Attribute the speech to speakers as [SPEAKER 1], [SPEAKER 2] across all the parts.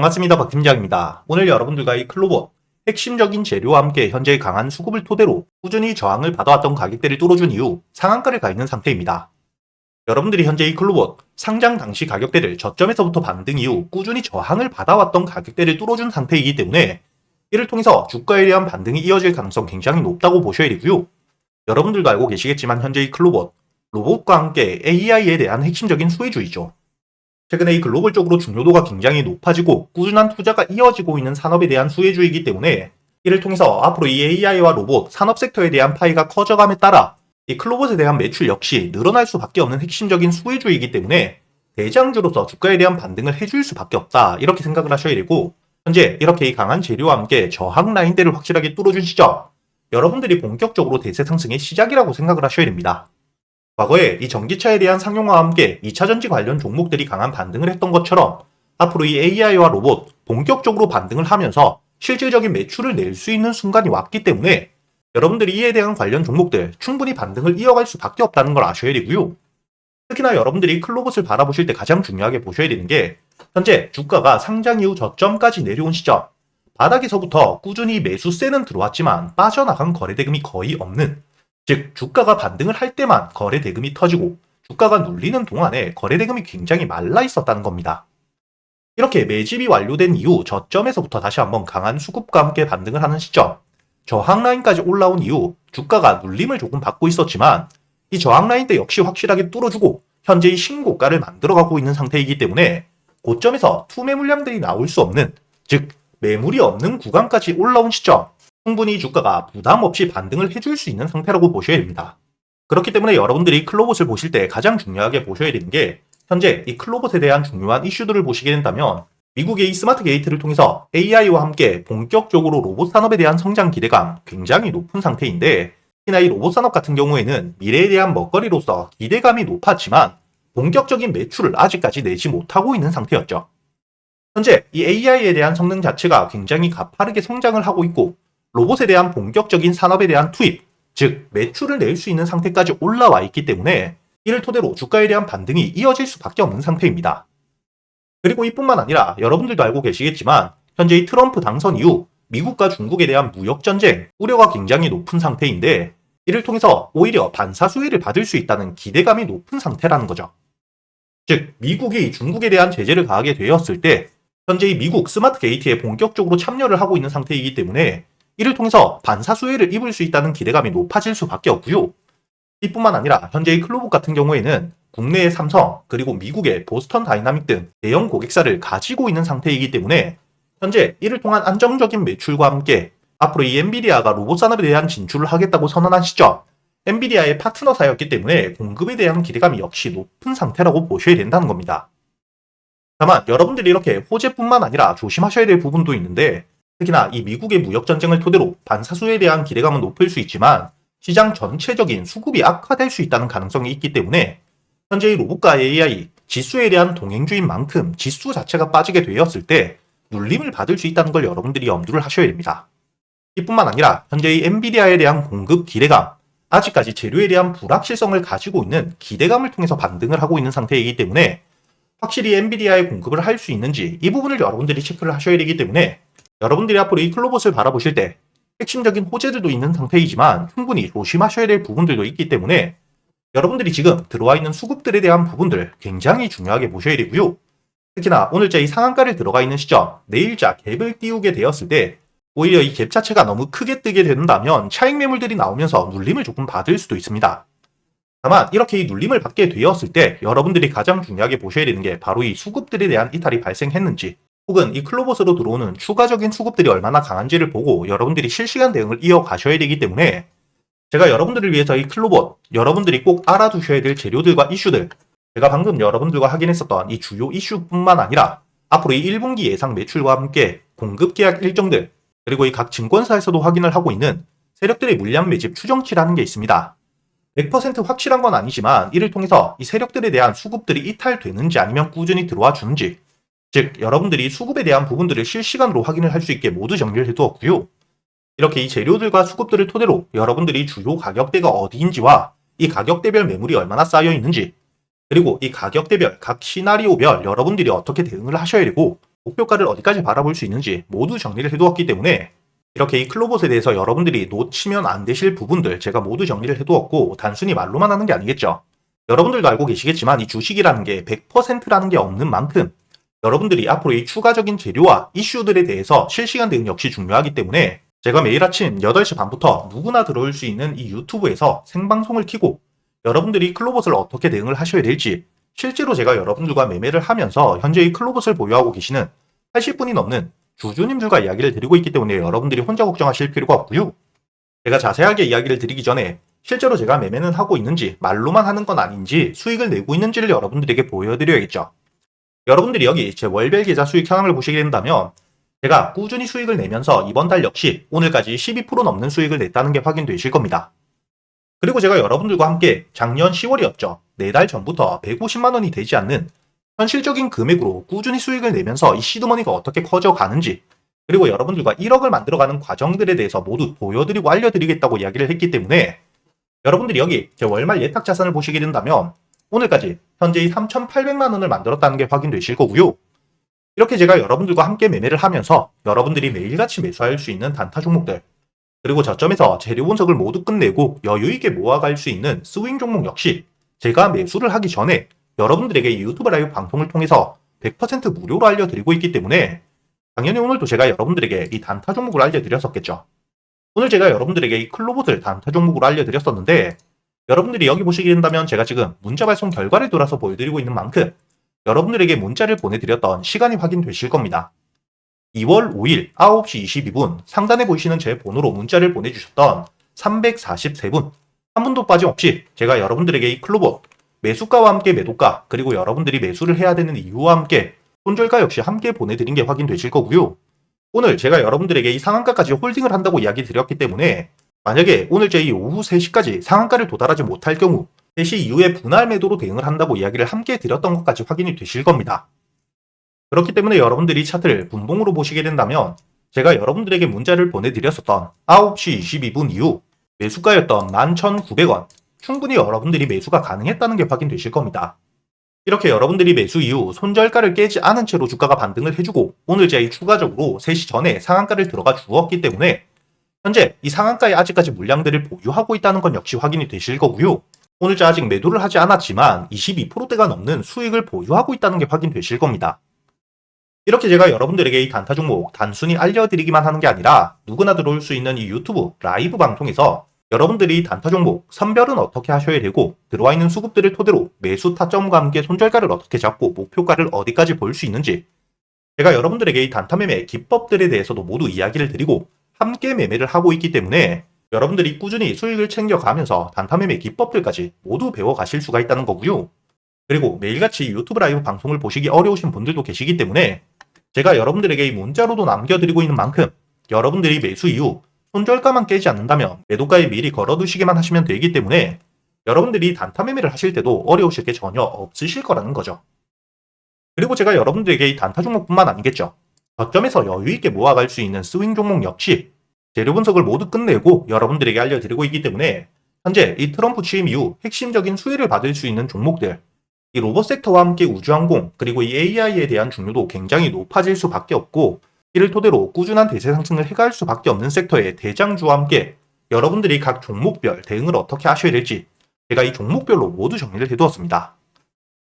[SPEAKER 1] 반갑습니다. 박 팀장입니다. 오늘 여러분들과 이 클로버 핵심적인 재료와 함께 현재의 강한 수급을 토대로 꾸준히 저항을 받아왔던 가격대를 뚫어준 이후 상한가를 가 있는 상태입니다. 여러분들이 현재 이 클로버 상장 당시 가격대를 저점에서부터 반등 이후 꾸준히 저항을 받아왔던 가격대를 뚫어준 상태이기 때문에 이를 통해서 주가에 대한 반등이 이어질 가능성 굉장히 높다고 보셔야 되고요. 여러분들도 알고 계시겠지만 현재 이 클로버 로봇과 함께 AI에 대한 핵심적인 수혜주이죠. 최근에 이 글로벌적으로 중요도가 굉장히 높아지고 꾸준한 투자가 이어지고 있는 산업에 대한 수혜주이기 때문에 이를 통해서 앞으로 이 AI와 로봇 산업 섹터에 대한 파이가 커져감에 따라 이 클로봇에 대한 매출 역시 늘어날 수밖에 없는 핵심적인 수혜주이기 때문에 대장주로서 주가에 대한 반등을 해줄 수밖에 없다 이렇게 생각을 하셔야 되고, 현재 이렇게 이 강한 재료와 함께 저항 라인대를 확실하게 뚫어준 시점, 여러분들이 본격적으로 대세 상승의 시작이라고 생각을 하셔야 됩니다. 과거에 이 전기차에 대한 상용화와 함께 2차전지 관련 종목들이 강한 반등을 했던 것처럼 앞으로 이 AI와 로봇 본격적으로 반등을 하면서 실질적인 매출을 낼 수 있는 순간이 왔기 때문에 여러분들이 이에 대한 관련 종목들 충분히 반등을 이어갈 수밖에 없다는 걸 아셔야 되고요. 특히나 여러분들이 클로봇을 바라보실 때 가장 중요하게 보셔야 되는 게 현재 주가가 상장 이후 저점까지 내려온 시점, 바닥에서부터 꾸준히 매수세는 들어왔지만 빠져나간 거래대금이 거의 없는, 즉 주가가 반등을 할 때만 거래 대금이 터지고 주가가 눌리는 동안에 거래 대금이 굉장히 말라 있었다는 겁니다. 이렇게 매집이 완료된 이후 저점에서부터 다시 한번 강한 수급과 함께 반등을 하는 시점, 저항 라인까지 올라온 이후 주가가 눌림을 조금 받고 있었지만 이 저항 라인 때 역시 확실하게 뚫어주고 현재의 신고가를 만들어가고 있는 상태이기 때문에 고점에서 투매 물량들이 나올 수 없는, 즉 매물이 없는 구간까지 올라온 시점, 충분히 주가가 부담 없이 반등을 해줄 수 있는 상태라고 보셔야 됩니다. 그렇기 때문에 여러분들이 클로봇을 보실 때 가장 중요하게 보셔야 되는 게 현재 이 클로봇에 대한 중요한 이슈들을 보시게 된다면 미국의 이 스마트 게이트를 통해서 AI와 함께 본격적으로 로봇 산업에 대한 성장 기대감 굉장히 높은 상태인데, 특히나 이 로봇 산업 같은 경우에는 미래에 대한 먹거리로서 기대감이 높았지만 본격적인 매출을 아직까지 내지 못하고 있는 상태였죠. 현재 이 AI에 대한 성능 자체가 굉장히 가파르게 성장을 하고 있고 로봇에 대한 본격적인 산업에 대한 투입, 즉 매출을 낼 수 있는 상태까지 올라와 있기 때문에 이를 토대로 주가에 대한 반등이 이어질 수밖에 없는 상태입니다. 그리고 이뿐만 아니라 여러분들도 알고 계시겠지만 현재 이 트럼프 당선 이후 미국과 중국에 대한 무역 전쟁 우려가 굉장히 높은 상태인데 이를 통해서 오히려 반사 수혜를 받을 수 있다는 기대감이 높은 상태라는 거죠. 즉 미국이 중국에 대한 제재를 가하게 되었을 때 현재 이 미국 스마트 게이트에 본격적으로 참여를 하고 있는 상태이기 때문에 이를 통해서 반사 수혜를 입을 수 있다는 기대감이 높아질 수밖에 없고요. 이뿐만 아니라 현재 이 클로봇 같은 경우에는 국내의 삼성 그리고 미국의 보스턴 다이나믹 등 대형 고객사를 가지고 있는 상태이기 때문에 현재 이를 통한 안정적인 매출과 함께 앞으로 이 엔비디아가 로봇 산업에 대한 진출을 하겠다고 선언한 시점, 엔비디아의 파트너사였기 때문에 공급에 대한 기대감이 역시 높은 상태라고 보셔야 된다는 겁니다. 다만 여러분들이 이렇게 호재뿐만 아니라 조심하셔야 될 부분도 있는데, 특히나 이 미국의 무역 전쟁을 토대로 반사수에 대한 기대감은 높을 수 있지만 시장 전체적인 수급이 악화될 수 있다는 가능성이 있기 때문에 현재의 로봇과 AI, 지수에 대한 동행주인 만큼 지수 자체가 빠지게 되었을 때 눌림을 받을 수 있다는 걸 여러분들이 염두를 하셔야 됩니다. 이뿐만 아니라 현재의 엔비디아에 대한 공급 기대감, 아직까지 재료에 대한 불확실성을 가지고 있는 기대감을 통해서 반등을 하고 있는 상태이기 때문에 확실히 엔비디아에 공급을 할 수 있는지 이 부분을 여러분들이 체크를 하셔야 되기 때문에 여러분들이 앞으로 이 클로봇을 바라보실 때 핵심적인 호재들도 있는 상태이지만 충분히 조심하셔야 될 부분들도 있기 때문에 여러분들이 지금 들어와 있는 수급들에 대한 부분들 굉장히 중요하게 보셔야 되고요. 특히나 오늘자 이 상한가를 들어가 있는 시점, 내일자 갭을 띄우게 되었을 때 오히려 이 갭 자체가 너무 크게 뜨게 된다면 차익 매물들이 나오면서 눌림을 조금 받을 수도 있습니다. 다만 이렇게 이 눌림을 받게 되었을 때 여러분들이 가장 중요하게 보셔야 되는 게 바로 이 수급들에 대한 이탈이 발생했는지 혹은 이 클로봇으로 들어오는 추가적인 수급들이 얼마나 강한지를 보고 여러분들이 실시간 대응을 이어가셔야 되기 때문에 제가 여러분들을 위해서 이 클로봇, 여러분들이 꼭 알아두셔야 될 재료들과 이슈들, 제가 방금 여러분들과 확인했었던 이 주요 이슈뿐만 아니라 앞으로 이 1분기 예상 매출과 함께 공급 계약 일정들, 그리고 이 각 증권사에서도 확인을 하고 있는 세력들의 물량 매집 추정치라는 게 있습니다. 100% 확실한 건 아니지만 이를 통해서 이 세력들에 대한 수급들이 이탈되는지 아니면 꾸준히 들어와 주는지, 즉 여러분들이 수급에 대한 부분들을 실시간으로 확인을 할 수 있게 모두 정리를 해두었고요. 이렇게 이 재료들과 수급들을 토대로 여러분들이 주요 가격대가 어디인지와 이 가격대별 매물이 얼마나 쌓여 있는지, 그리고 이 가격대별 각 시나리오별 여러분들이 어떻게 대응을 하셔야 되고 목표가를 어디까지 바라볼 수 있는지 모두 정리를 해두었기 때문에 이렇게 이 클로봇에 대해서 여러분들이 놓치면 안 되실 부분들 제가 모두 정리를 해두었고 단순히 말로만 하는 게 아니겠죠. 여러분들도 알고 계시겠지만 이 주식이라는 게 100%라는 게 없는 만큼 여러분들이 앞으로 이 추가적인 재료와 이슈들에 대해서 실시간 대응 역시 중요하기 때문에 제가 매일 아침 8시 반부터 누구나 들어올 수 있는 이 유튜브에서 생방송을 켜고 여러분들이 클로봇을 어떻게 대응을 하셔야 될지 실제로 제가 여러분들과 매매를 하면서 현재 이 클로봇을 보유하고 계시는 80분이 넘는 주주님들과 이야기를 드리고 있기 때문에 여러분들이 혼자 걱정하실 필요가 없고요. 제가 자세하게 이야기를 드리기 전에 실제로 제가 매매는 하고 있는지 말로만 하는 건 아닌지 수익을 내고 있는지를 여러분들에게 보여드려야겠죠. 여러분들이 여기 제 월별 계좌 수익 현황을 보시게 된다면 제가 꾸준히 수익을 내면서 이번 달 역시 오늘까지 12% 넘는 수익을 냈다는 게 확인되실 겁니다. 그리고 제가 여러분들과 함께 작년 10월이었죠. 4달 전부터 150만 원이 되지 않는 현실적인 금액으로 꾸준히 수익을 내면서 이 시드머니가 어떻게 커져가는지 그리고 여러분들과 1억을 만들어가는 과정들에 대해서 모두 보여드리고 알려드리겠다고 이야기를 했기 때문에 여러분들이 여기 제 월말 예탁 자산을 보시게 된다면 오늘까지 현재 3,800만 원을 만들었다는 게 확인되실 거고요. 이렇게 제가 여러분들과 함께 매매를 하면서 여러분들이 매일같이 매수할 수 있는 단타 종목들 그리고 저점에서 재료 분석을 모두 끝내고 여유있게 모아갈 수 있는 스윙 종목 역시 제가 매수를 하기 전에 여러분들에게 유튜브 라이브 방송을 통해서 100% 무료로 알려드리고 있기 때문에 당연히 오늘도 제가 여러분들에게 이 단타 종목을 알려드렸었겠죠. 오늘 제가 여러분들에게 이 클로봇을 단타 종목으로 알려드렸었는데 여러분들이 여기 보시게 된다면 제가 지금 문자 발송 결과를 돌아서 보여드리고 있는 만큼 여러분들에게 문자를 보내드렸던 시간이 확인되실 겁니다. 2월 5일 9시 22분 상단에 보이시는 제 번호로 문자를 보내주셨던 343분 한 분도 빠짐없이 제가 여러분들에게 이 클로봇 매수가와 함께 매도가 그리고 여러분들이 매수를 해야 되는 이유와 함께 손절가 역시 함께 보내드린 게 확인되실 거고요. 오늘 제가 여러분들에게 이 상한가까지 홀딩을 한다고 이야기 드렸기 때문에 만약에 오늘 제 이 오후 3시까지 상한가를 도달하지 못할 경우 3시 이후에 분할 매도로 대응을 한다고 이야기를 함께 드렸던 것까지 확인이 되실 겁니다. 그렇기 때문에 여러분들이 차트를 분봉으로 보시게 된다면 제가 여러분들에게 문자를 보내드렸었던 9시 22분 이후 매수가였던 11,900원 충분히 여러분들이 매수가 가능했다는 게 확인되실 겁니다. 이렇게 여러분들이 매수 이후 손절가를 깨지 않은 채로 주가가 반등을 해주고 오늘 제가 추가적으로 3시 전에 상한가를 들어가 주었기 때문에 현재 이 상한가에 아직까지 물량들을 보유하고 있다는 건 역시 확인이 되실 거고요. 오늘 제 아직 매도를 하지 않았지만 22%대가 넘는 수익을 보유하고 있다는 게 확인되실 겁니다. 이렇게 제가 여러분들에게 이 단타 종목 단순히 알려드리기만 하는 게 아니라 누구나 들어올 수 있는 이 유튜브 라이브 방송에서 여러분들이 단타 종목 선별은 어떻게 하셔야 되고 들어와 있는 수급들을 토대로 매수 타점과 함께 손절가를 어떻게 잡고 목표가를 어디까지 볼 수 있는지 제가 여러분들에게 이 단타 매매 기법들에 대해서도 모두 이야기를 드리고 함께 매매를 하고 있기 때문에 여러분들이 꾸준히 수익을 챙겨가면서 단타 매매 기법들까지 모두 배워가실 수가 있다는 거고요. 그리고 매일같이 유튜브 라이브 방송을 보시기 어려우신 분들도 계시기 때문에 제가 여러분들에게 이 문자로도 남겨드리고 있는 만큼 여러분들이 매수 이후 손절가만 깨지 않는다면 매도가에 미리 걸어두시기만 하시면 되기 때문에 여러분들이 단타 매매를 하실 때도 어려우실 게 전혀 없으실 거라는 거죠. 그리고 제가 여러분들에게 이 단타 종목뿐만 아니겠죠. 저점에서 여유있게 모아갈 수 있는 스윙 종목 역시 재료 분석을 모두 끝내고 여러분들에게 알려드리고 있기 때문에 현재 이 트럼프 취임 이후 핵심적인 수혜를 받을 수 있는 종목들 이 로봇 섹터와 함께 우주항공 그리고 이 AI에 대한 중요도 굉장히 높아질 수밖에 없고 이를 토대로 꾸준한 대세 상승을 해갈 수밖에 없는 섹터의 대장주와 함께 여러분들이 각 종목별 대응을 어떻게 하셔야 될지 제가 이 종목별로 모두 정리를 해두었습니다.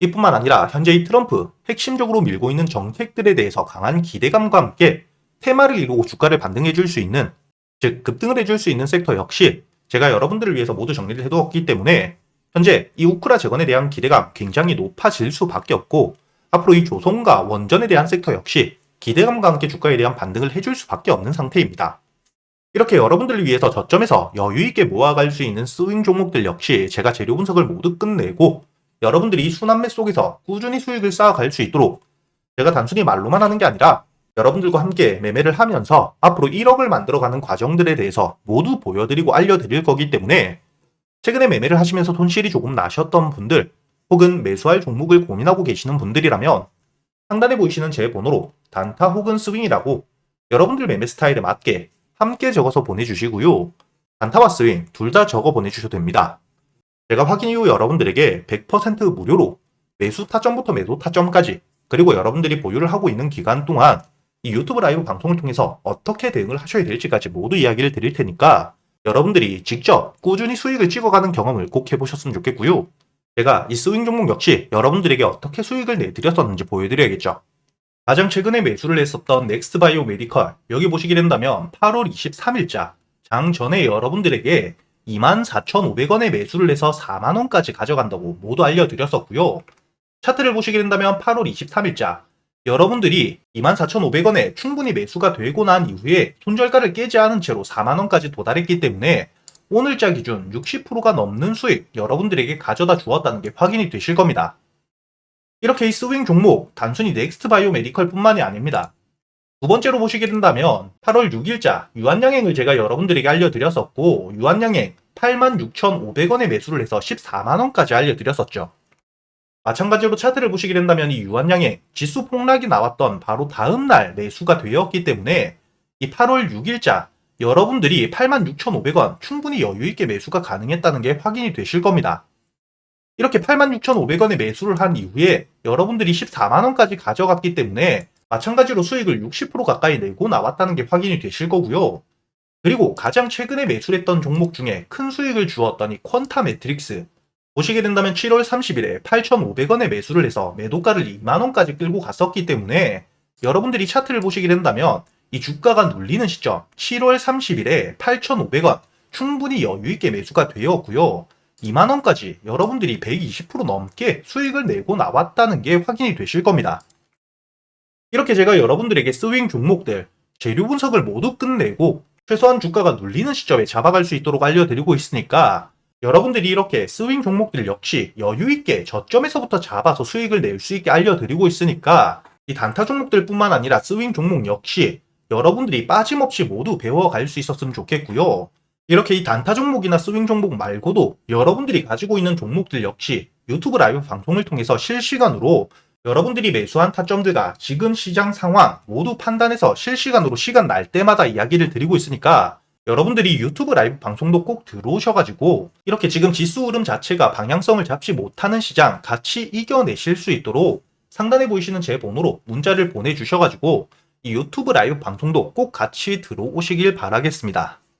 [SPEAKER 1] 이뿐만 아니라 현재 이 트럼프 핵심적으로 밀고 있는 정책들에 대해서 강한 기대감과 함께 테마를 이루고 주가를 반등해줄 수 있는 즉 급등을 해줄 수 있는 섹터 역시 제가 여러분들을 위해서 모두 정리를 해두었기 때문에 현재 이 우크라 재건에 대한 기대감 굉장히 높아질 수밖에 없고 앞으로 이 조선과 원전에 대한 섹터 역시 기대감과 함께 주가에 대한 반등을 해줄 수밖에 없는 상태입니다. 이렇게 여러분들을 위해서 저점에서 여유있게 모아갈 수 있는 스윙 종목들 역시 제가 재료 분석을 모두 끝내고 여러분들이 순환매 속에서 꾸준히 수익을 쌓아갈 수 있도록 제가 단순히 말로만 하는 게 아니라 여러분들과 함께 매매를 하면서 앞으로 1억을 만들어가는 과정들에 대해서 모두 보여드리고 알려드릴 거기 때문에 최근에 매매를 하시면서 손실이 조금 나셨던 분들 혹은 매수할 종목을 고민하고 계시는 분들이라면 상단에 보이시는 제 번호로 단타 혹은 스윙이라고 여러분들 매매 스타일에 맞게 함께 적어서 보내주시고요. 단타와 스윙 둘 다 적어 보내주셔도 됩니다. 제가 확인 이후 여러분들에게 100% 무료로 매수 타점부터 매도 타점까지 그리고 여러분들이 보유를 하고 있는 기간 동안 이 유튜브 라이브 방송을 통해서 어떻게 대응을 하셔야 될지까지 모두 이야기를 드릴 테니까 여러분들이 직접 꾸준히 수익을 찍어가는 경험을 꼭 해보셨으면 좋겠고요. 제가 이 스윙 종목 역시 여러분들에게 어떻게 수익을 내드렸었는지 보여드려야겠죠. 가장 최근에 매수를 했었던 넥스트바이오 메디컬, 여기 보시게 된다면 8월 23일자 장 전에 여러분들에게 24,500원에 매수를 해서 4만원까지 가져간다고 모두 알려드렸었고요. 차트를 보시게 된다면 8월 23일자 여러분들이 24,500원에 충분히 매수가 되고 난 이후에 손절가를 깨지 않은 채로 4만원까지 도달했기 때문에 오늘자 기준 60%가 넘는 수익 여러분들에게 가져다 주었다는 게 확인이 되실 겁니다. 이렇게 이 스윙 종목 단순히 넥스트바이오 메디컬 뿐만이 아닙니다. 두 번째로 보시게 된다면 8월 6일자 유한양행을 제가 여러분들에게 알려드렸었고 유한양행 86,500원에 매수를 해서 14만원까지 알려드렸었죠. 마찬가지로 차트를 보시게 된다면 이 유한양행 지수 폭락이 나왔던 바로 다음날 매수가 되었기 때문에 이 8월 6일자 여러분들이 86,500원 충분히 여유있게 매수가 가능했다는 게 확인이 되실 겁니다. 이렇게 86,500원에 매수를 한 이후에 여러분들이 14만원까지 가져갔기 때문에 마찬가지로 수익을 60% 가까이 내고 나왔다는 게 확인이 되실 거고요. 그리고 가장 최근에 매수했던 종목 중에 큰 수익을 주었던 이 퀀타 매트릭스 보시게 된다면 7월 30일에 8,500원에 매수를 해서 매도가를 2만원까지 끌고 갔었기 때문에 여러분들이 차트를 보시게 된다면 이 주가가 눌리는 시점 7월 30일에 8,500원 충분히 여유있게 매수가 되었고요. 2만원까지 여러분들이 120% 넘게 수익을 내고 나왔다는 게 확인이 되실 겁니다. 이렇게 제가 여러분들에게 스윙 종목들 재료 분석을 모두 끝내고 최소한 주가가 눌리는 시점에 잡아갈 수 있도록 알려드리고 있으니까 여러분들이 이렇게 스윙 종목들 역시 여유있게 저점에서부터 잡아서 수익을 낼 수 있게 알려드리고 있으니까 이 단타 종목들 뿐만 아니라 스윙 종목 역시 여러분들이 빠짐없이 모두 배워갈 수 있었으면 좋겠고요. 이렇게 이 단타 종목이나 스윙 종목 말고도 여러분들이 가지고 있는 종목들 역시 유튜브 라이브 방송을 통해서 실시간으로 여러분들이 매수한 타점들과 지금 시장 상황 모두 판단해서 실시간으로 시간 날 때마다 이야기를 드리고 있으니까 여러분들이 유튜브 라이브 방송도 꼭 들어오셔가지고 이렇게 지금 지수 흐름 자체가 방향성을 잡지 못하는 시장 같이 이겨내실 수 있도록 상단에 보이시는 제 번호로 문자를 보내주셔가지고 이 유튜브 라이브 방송도 꼭 같이 들어오시길 바라겠습니다.